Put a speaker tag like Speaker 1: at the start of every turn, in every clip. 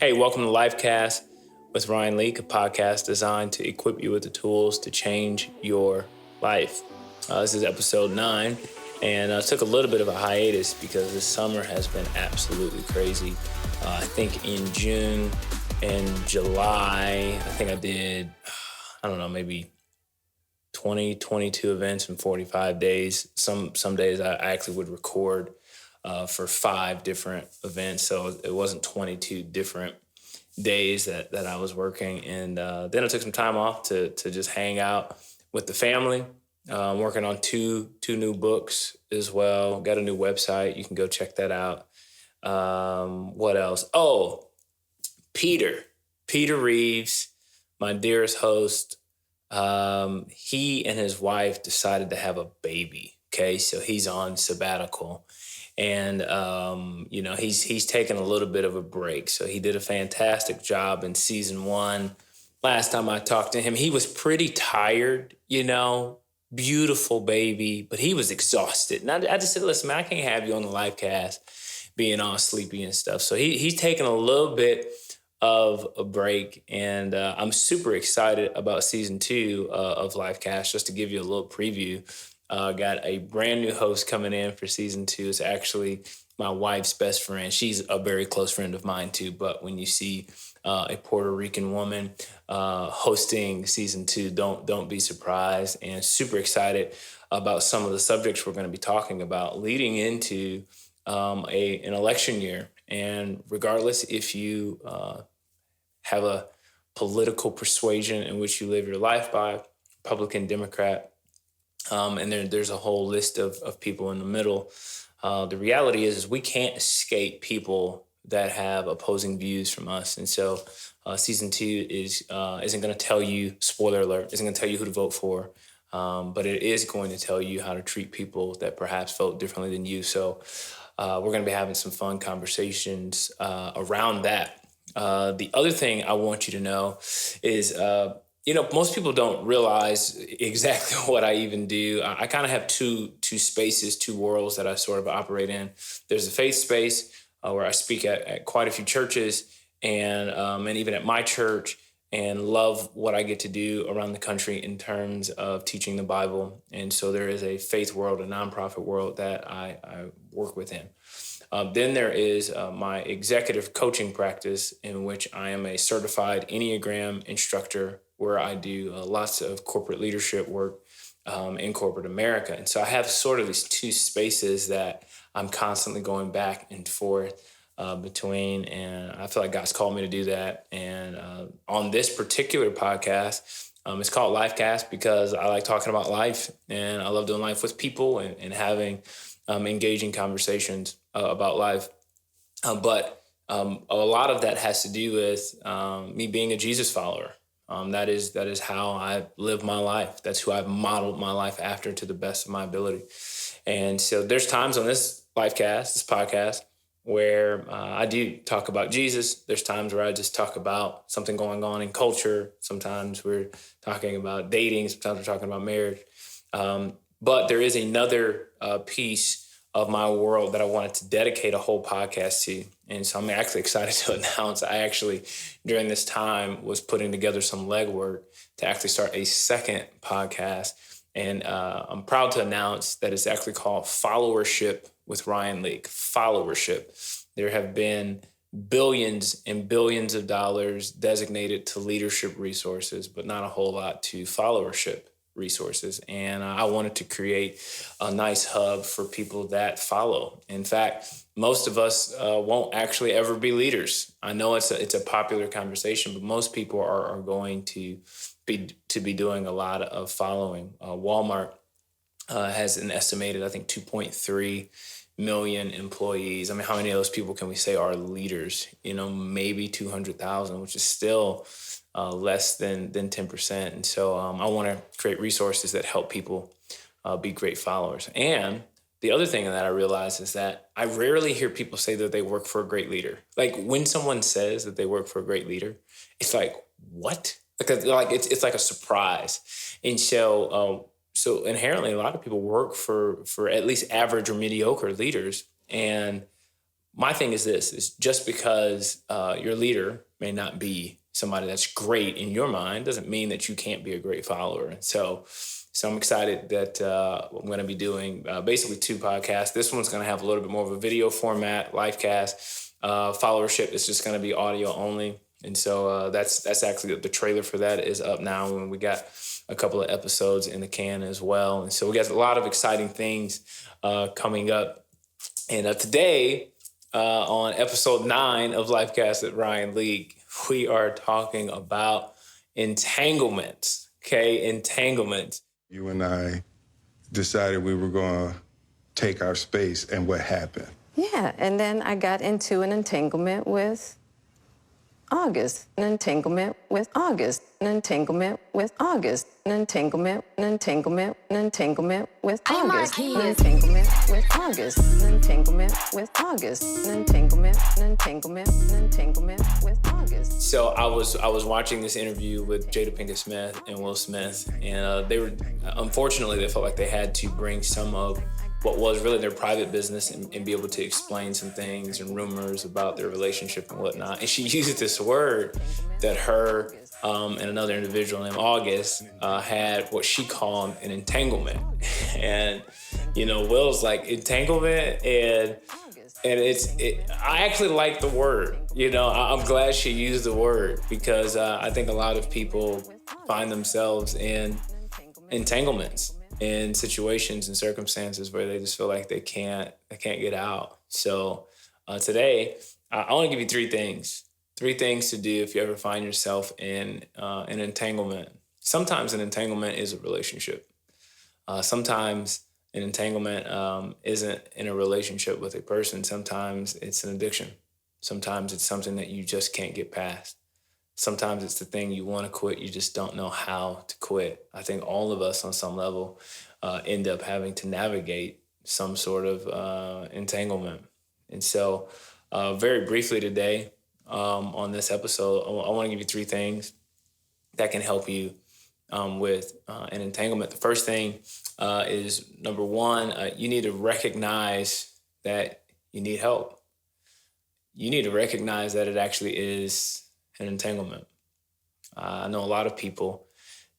Speaker 1: Hey, welcome to Lifecast with Ryan Leak, a podcast designed to equip you with the tools to change your life. This is episode 9, and I took a little bit of a hiatus because this summer has been absolutely crazy. I think in June and July, I think I did, maybe 20, 22 events in 45 days. Some days I actually would record for 5 different events. So it wasn't 22 different days that I was working. And then I took some time off to just hang out with the family. I'm working on two new books as well. Got a new website. You can go check that out. What else? Oh, Peter Reeves, my dearest host. He and his wife decided to have a baby. Okay. So he's on sabbatical. And, he's taken a little bit of a break. So he did a fantastic job in season 1. Last time I talked to him, he was pretty tired, beautiful baby, but he was exhausted. And I just said, listen, man, I can't have you on the Lifecast being all sleepy and stuff. So he's taken a little bit of a break. And I'm super excited about season 2 of Lifecast. Just to give you a little preview. Got a brand new host coming in for season 2. It's actually my wife's best friend. She's a very close friend of mine too. But when you see a Puerto Rican woman hosting season 2, don't be surprised. And super excited about some of the subjects we're going to be talking about leading into an election year. And regardless if you have a political persuasion in which you live your life by, Republican, Democrat, and there's a whole list of people in the middle. The reality is we can't escape people that have opposing views from us. And so season 2 isn't going to tell you, spoiler alert, isn't going to tell you who to vote for. But it is going to tell you how to treat people that perhaps vote differently than you. So we're going to be having some fun conversations around that. The other thing I want you to know is, most people don't realize exactly what I even do. I kind of have two spaces, 2 worlds that I sort of operate in. There's the faith space where I speak at quite a few churches and even at my church, and love what I get to do around the country in terms of teaching the Bible. And so there is a faith world, a nonprofit world that I work within. Then there is my executive coaching practice, in which I am a certified Enneagram instructor, where I do lots of corporate leadership work in corporate America. And so I have sort of these 2 spaces that I'm constantly going back and forth between, and I feel like God's called me to do that. And on this particular podcast, it's called Lifecast because I like talking about life, and I love doing life with people and having engaging conversations about life. But a lot of that has to do with me being a Jesus follower. That is how I live my life. That's who I've modeled my life after to the best of my ability. And so there's times on this podcast, where I do talk about Jesus. There's times where I just talk about something going on in culture. Sometimes we're talking about dating. Sometimes we're talking about marriage. But there is another piece of my world that I wanted to dedicate a whole podcast to. And so I'm actually excited to announce I actually, during this time, was putting together some legwork to actually start a second podcast. And I'm proud to announce that it's actually called Followership with Ryan Leak. Followership. There have been billions and billions of dollars designated to leadership resources, but not a whole lot to followership resources. And I wanted to create a nice hub for people that follow. In fact, most of us won't actually ever be leaders. I know it's a popular conversation, but most people are going to be doing a lot of following. Walmart has an estimated, I think, 2.3 million employees. I mean, how many of those people can we say are leaders? Maybe 200,000, which is still less than 10%. And so I want to create resources that help people be great followers. And the other thing that I realize is that I rarely hear people say that they work for a great leader. Like when someone says that they work for a great leader, it's like, what? Like it's like a surprise. And so inherently, a lot of people work for at least average or mediocre leaders. And my thing is this, is just because your leader may not be somebody that's great in your mind doesn't mean that you can't be a great follower. And so I'm excited that I'm going to be doing basically 2 podcasts. This one's going to have a little bit more of a video format, Lifecast. Followership is just going to be audio only. And so that's actually the trailer for that is up now, and we got a couple of episodes in the can as well. And so we got a lot of exciting things coming up. And today, on episode 9 of Lifecast with Ryan League, we are talking about entanglements. Okay, entanglements.
Speaker 2: You and I decided we were going to take our space, and what happened?
Speaker 3: Yeah, and then I got into an entanglement with August, an entanglement with August, an entanglement with August, an entanglement, an entanglement, an entanglement with August, an entanglement with August, an entanglement with August, an entanglement, an entanglement, an entanglement with August.
Speaker 1: So I was watching this interview with Jada Pinkett Smith and Will Smith, and they were, unfortunately, they felt like they had to bring some of what was really their private business and be able to explain some things and rumors about their relationship and whatnot. And she used this word that her and another individual named August had what she called an entanglement. And, Will's like, entanglement? And I actually like the word. I'm glad she used the word because I think a lot of people find themselves in entanglements, in situations and circumstances where they just feel like they can't get out. So today, I want to give you 3 things. 3 things to do if you ever find yourself in an entanglement. Sometimes an entanglement is a relationship. Sometimes an entanglement isn't in a relationship with a person. Sometimes it's an addiction. Sometimes it's something that you just can't get past. Sometimes it's the thing you want to quit, you just don't know how to quit. I think all of us on some level end up having to navigate some sort of entanglement. And so very briefly today on this episode, I want to give you 3 things that can help you with an entanglement. The first thing is, number 1, you need to recognize that you need help. You need to recognize that it actually is an entanglement. I know a lot of people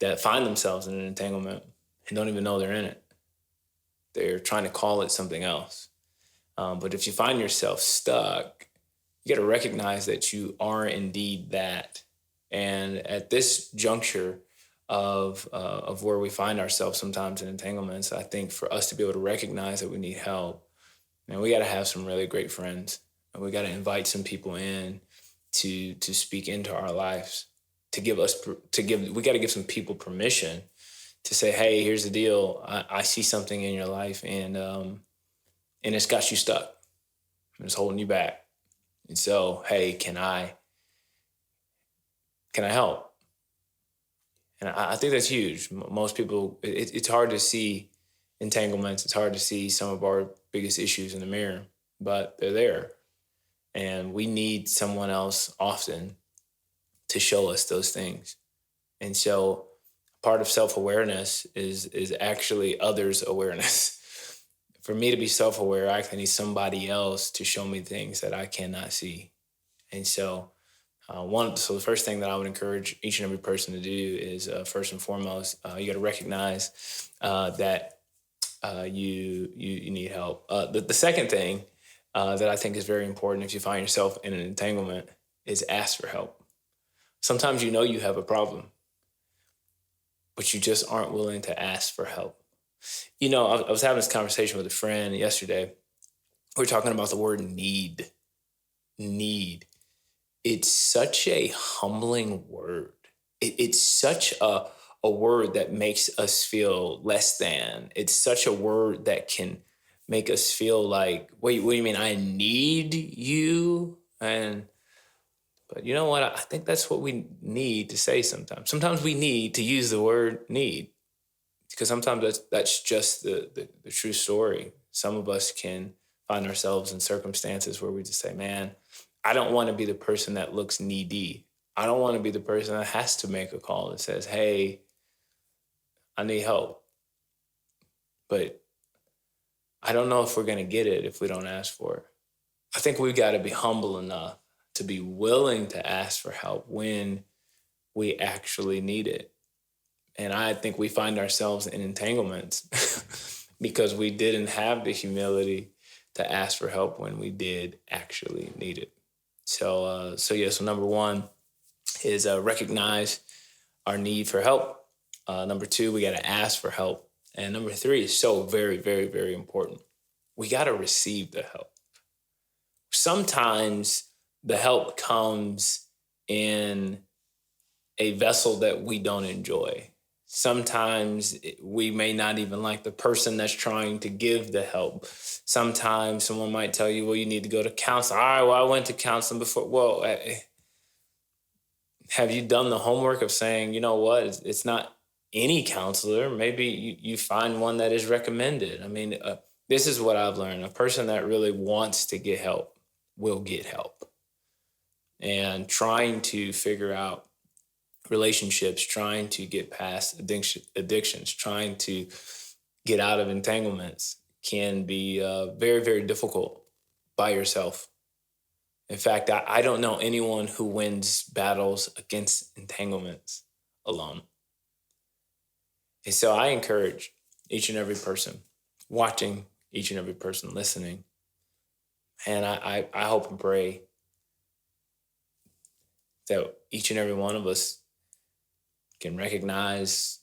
Speaker 1: that find themselves in an entanglement and don't even know they're in it. They're trying to call it something else. But if you find yourself stuck, you got to recognize that you are indeed that. And at this juncture of where we find ourselves sometimes in entanglements, I think for us to be able to recognize that we need help, we got to have some really great friends. And we got to invite some people in to speak into our lives, we got to give some people permission to say, hey, here's the deal. I see something in your life and it's got you stuck and it's holding you back. And so, hey, can I help? And I think that's huge. Most people, it's hard to see entanglements. It's hard to see some of our biggest issues in the mirror, but they're there. And we need someone else often to show us those things. And so part of self-awareness is actually others' awareness. For me to be self-aware, I actually need somebody else to show me things that I cannot see. And so the first thing that I would encourage each and every person to do is, first and foremost, you got to recognize that you need help. The second thing that I think is very important if you find yourself in an entanglement is ask for help. Sometimes you know you have a problem, but you just aren't willing to ask for help. I was having this conversation with a friend yesterday. We were talking about the word need. Need. It's such a humbling word. It's such a word that makes us feel less than. It's such a word that can make us feel like, wait, what do you mean? I need you? But you know what? I think that's what we need to say sometimes. Sometimes we need to use the word need because sometimes that's just the true story. Some of us can find ourselves in circumstances where we just say, man, I don't want to be the person that looks needy. I don't want to be the person that has to make a call that says, hey, I need help. But I don't know if we're going to get it if we don't ask for it. I think we've got to be humble enough to be willing to ask for help when we actually need it. And I think we find ourselves in entanglements because we didn't have the humility to ask for help when we did actually need it. So number one is recognize our need for help. Number two, we got to ask for help. And number three is so very, very, very important. We got to receive the help. Sometimes the help comes in a vessel that we don't enjoy. Sometimes we may not even like the person that's trying to give the help. Sometimes someone might tell you, well, you need to go to counseling. All right, well, I went to counseling before. Well, have you done the homework of saying, you know what, it's not any counselor. Maybe you find one that is recommended. I mean, this is what I've learned. A person that really wants to get help will get help. And trying to figure out relationships, trying to get past addictions, trying to get out of entanglements can be very, very difficult by yourself. In fact, I don't know anyone who wins battles against entanglements alone. And so I encourage each and every person watching, each and every person listening, and I hope and pray that each and every one of us can recognize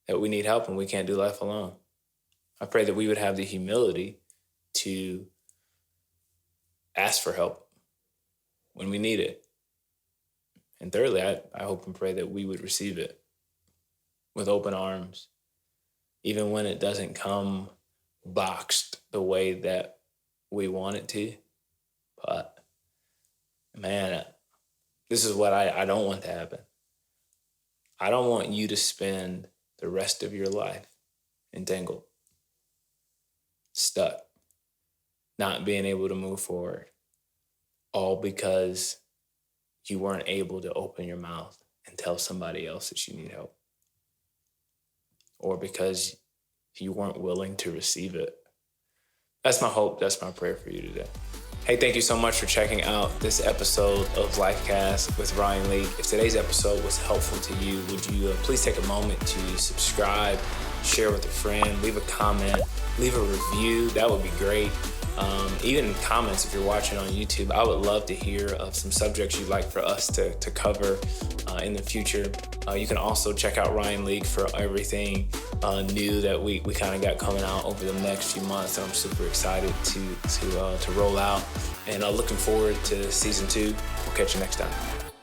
Speaker 1: that we need help and we can't do life alone. I pray that we would have the humility to ask for help when we need it. And thirdly, I hope and pray that we would receive it with open arms, even when it doesn't come boxed the way that we want it to. But man, this is what I don't want to happen. I don't want you to spend the rest of your life entangled, stuck, not being able to move forward, all because you weren't able to open your mouth and tell somebody else that you need help, or because you weren't willing to receive it. That's my hope. That's my prayer for you today. Hey, thank you so much for checking out this episode of Lifecast with Ryan Lee. If today's episode was helpful to you, would you please take a moment to subscribe, share with a friend, leave a comment, leave a review. That would be great. Even in comments, if you're watching on YouTube, I would love to hear of some subjects you'd like for us to cover in the future. You can also check out Ryan League for everything new that we kind of got coming out over the next few months. And I'm super excited to roll out, and looking forward to season 2. We'll catch you next time.